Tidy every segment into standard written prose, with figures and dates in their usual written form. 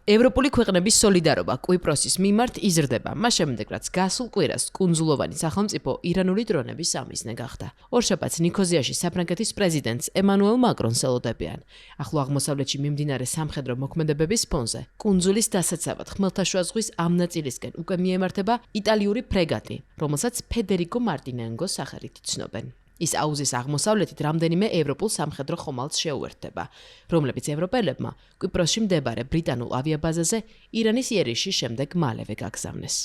ევროპული ქვეყნების სოლიდარობა კვიპროსის მიმართ იზრდება. მას შემდეგ, რაც გასულ კვირას კუნძულოვანი სახელმწიფო ირანული დრონების სამიზნე გახდა. ორშაბათს ნიქოზიაში საფრანგეთის პრეზიდენტს ემანუელ მაკრონს ელოდებიან. ახლო აღმოსავლეთში მიმდინარე სამხედრო მოქმედებების ფონზე კუნძულის დასაცავად ხმელთაშუა ზღვის ამ ნაწილისკენ უკვე მიემართება იტალიური ფრეგატი, რომელსაც ფედერიკო მარტინენგოს სახელით იცნობენ. ის აუზის აღმოსავლეთით რამდენიმე ევროპულ სამხედრო ხომალდს შეუერთდება, რომლებიც ევროპელებმა კვიპროსში მდებარე ბრიტანულ ავიაბაზაზე ირანის იერიშის შემდეგ მალევე გაგზავნეს.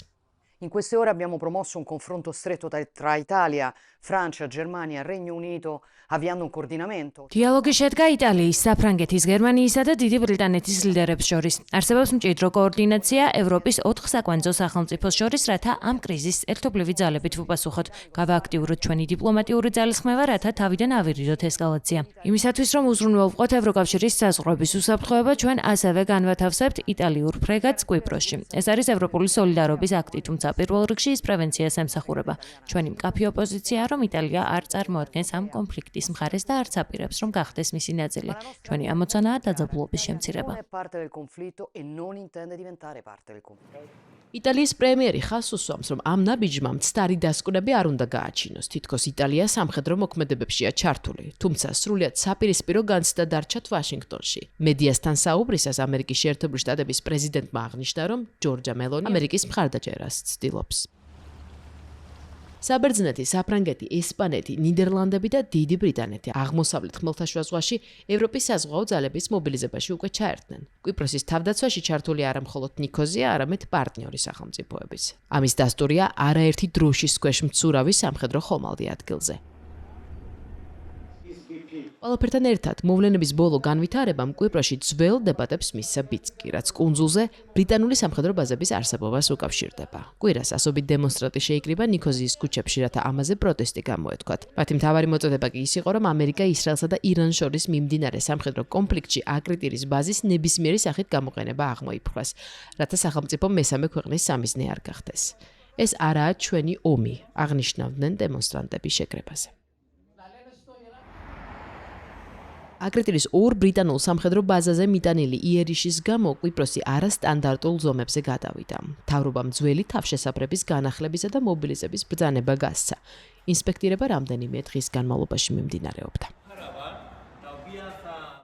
In queste ore abbiamo promosso un confronto stretto tra Italia, Francia, Germania, Regno Unito, avviando un coordinamento. Dialogi შედგა იტალიის, საფრანგეთის, გერმანიისა და დიდი ბრიტანეთის ლიდერებს შორის. არსებობს მჭიდრო კოორდინაცია ევროპის 4 საკვანძო სახელმწიფოს შორის, რათა ამ კრიზისს ერთობლივი ძალებით ვუპასუხოთ. გავააქტიუროთ ჩვენი დიპლომატიური ძალისხმევა, რათა თავიდან ავირიდოთ ესკალაცია. იმისათვის, რომ უზრუნველყოთ ევროკავშირის საზღვრების უსაფრთხოება, ჩვენ ასევე განვათავსებთ იტალიურ ფრეგატს კვიპროსში. ეს არის ევროპული სოლიდარობის აქტი, თუმცა პირველ რიგში ის პრევენციას ემსახურება. ჩვენი მკაფიო პოზიცია, რომ იტალია არ წარმოადგენს ამ კონფლიქტის მხარეს და არც აპირებს, რომ გახდეს მისი ნაწილი. ჩვენი ამოცანაა დაძაბულობის შემცირება. იტალიის პრემიერი ხაზს უსვამს, რომ ამ ნაბიჯმა მცდარი დასკვნები არ უნდა გააჩინოს. თითქოს იტალია სამხედრო მოქმედებებშია ჩართული, თუმცა სრულიად საპირისპირო განცდა დარჩათ ვაშინგტონში. მედიასთან საუბრისას ამერიკის შეერთებული შტატების პრეზიდენტმა აღნიშნა, რომ ჯორჯა მელონი ამერიკის მხარდაჭერას ცდილობს. საბერძნეთი, საფრანგეთი, ესპანეთი, ნიდერლანდები და დიდი ბრიტანეთი აღმოსავლეთ ხმელთაშუა ზღვაში ევროპის საზღვაო ძალების მობილიზებაში უკვე ჩაერთნენ. კვიპროსის თავდაცვაში ჩართული არა მხოლოდ ნიქოზია, არამედ პარტნიორი სახელმწიფოებიც. ამის დასტურია არაერთი დროშის ქვეშ მცურავი სამხედრო ხომალდი ადგილზე. ყველაფერთან ერთად, მოვლენების ბოლო განვითარებამ კვიპროსში ძველ დებატებს მისცა ბიცკი, რაც კუნძულზე ბრიტანული სამხედრო ბაზების არსებობას უკავშირდება. კვირას ასობით დემონსტრანტი შეიკრიბა ნიქოზიის ქუჩებში, რათა ამაზე პროტესტი გამოეთქვათ. მათი მთავარი მოწოდება კი ის იყო, რომ ამერიკა ისრაელსა და irans შორის მიმდინარე სამხედრო კონფლიქტში აკრიტირის ბაზის ნებისმიერი სახით გამოყენება აღმოიფრქვას, რათა სახელმწიფო მესამე ქვეყნის სამიზნე არ გახდეს. ეს არაა ჩვენი ომი, აღნიშნავდნენ დემონსტრანტების შეკრებაზე. აკრიტირის ორ ბრიტანულ სამხედრო ბაზაზე მიტანილი იერიშის გამო კვიპროსი არასტანდარტულ ზომებზე გადავიდა. მთავრობამ ძველი თავშესაფრების განახლებისა და მობილიზების ბრძანება გასცა. ინსპექტირება რამდენიმე დღის განმავლობაში მიმდინარეობდა.